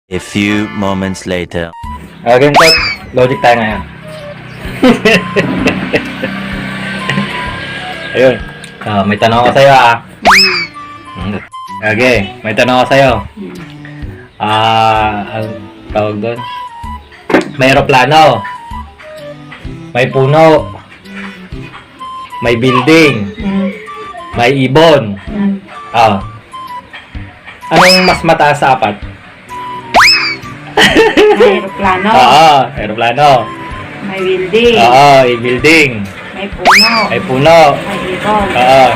A few moments later. Ganito, logic tayo ngayon. Ayun. May tanong ako sa'yo Okay, may tanong ako sa'yo. Ang tawag doon? May aeroplano. May puno. May building. May ibon. Anong mas mataas sa apat? May aeroplano. Oo, aeroplano. May building. Oo, may building. May puno. May puno. May ibon. Oo.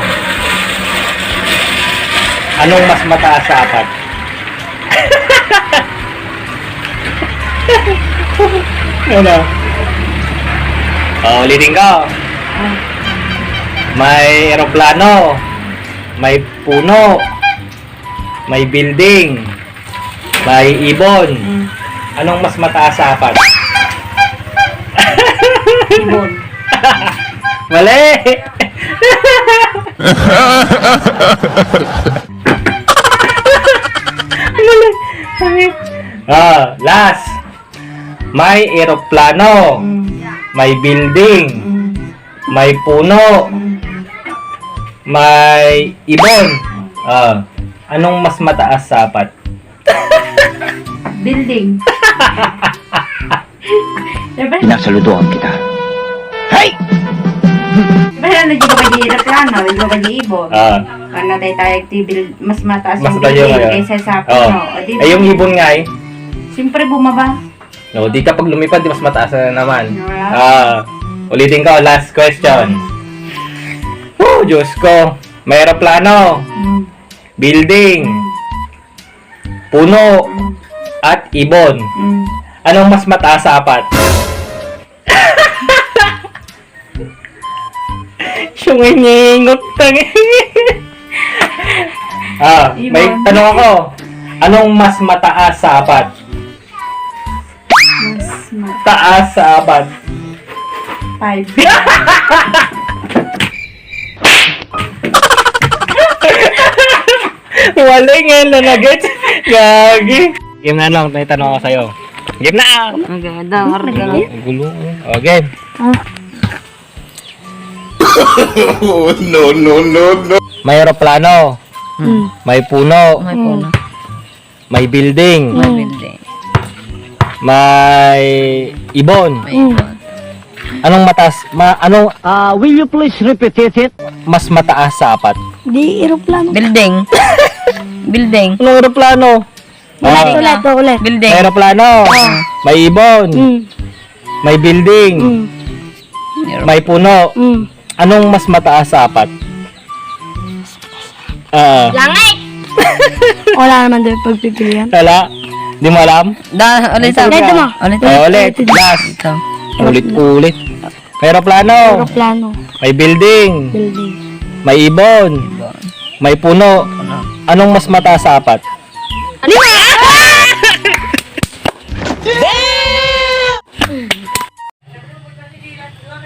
Anong mas mataas sa apat? Ano? Ulitin ko. May aeroplano. May puno. May building. May ibon. Anong mas mataas sa apat? Ibon. Mali! Last. May eroplano. May building. May puno. May ibon. Anong mas mataas sa apat? Building. Diba? Pinasaludoan kita. Hey! Diba na naging ba di aeroplano? Naging ba di ibon? Ano tayo mas mataas Mas yung tayo building ngayon. kaysa sa puno. O, di ba? Yung ibon nga Siyempre bumaba. No, di ka pag lumipad, di mas mataas na naman. Wala. Ulitin ko, last question. Diyos ko. May aeroplano, building, puno, at ibon. Anong mas mataas sa apat? Siyungingot may Ibon. tanong ako. Anong mas mataas sa apat? Mas Taas sa apat. 5. Wala nga na nugget. Gagi. Game na lang, may tanong ako sa'yo. Game na! Maganda. Ang gulo. Okay. No. May aeroplano. May puno. May puno. May building. May building. May ibon. May ibon. Anong mataas? Will you please repeat it? Mas mataas sa apat? Di aeroplano. Building. Building. Anong aeroplano? Ulit. Building. May aeroplano. May ibon. May building. May puno. Anong mas mataas sa apat? Langit! Wala naman doon pagpipilian. Wala? Di mo alam? Ulit sa Ulit mo. Ulit. Last. Ulit. May aeroplano. Aeroplano. May building. Building. May ibon. May puno. Anong mas mataas sa apat?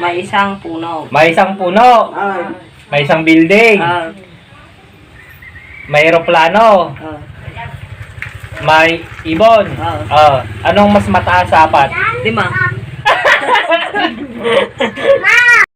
May isang puno. May isang puno. May isang building. May aeroplano. May ibon. Anong mas mataas sa apat? 5.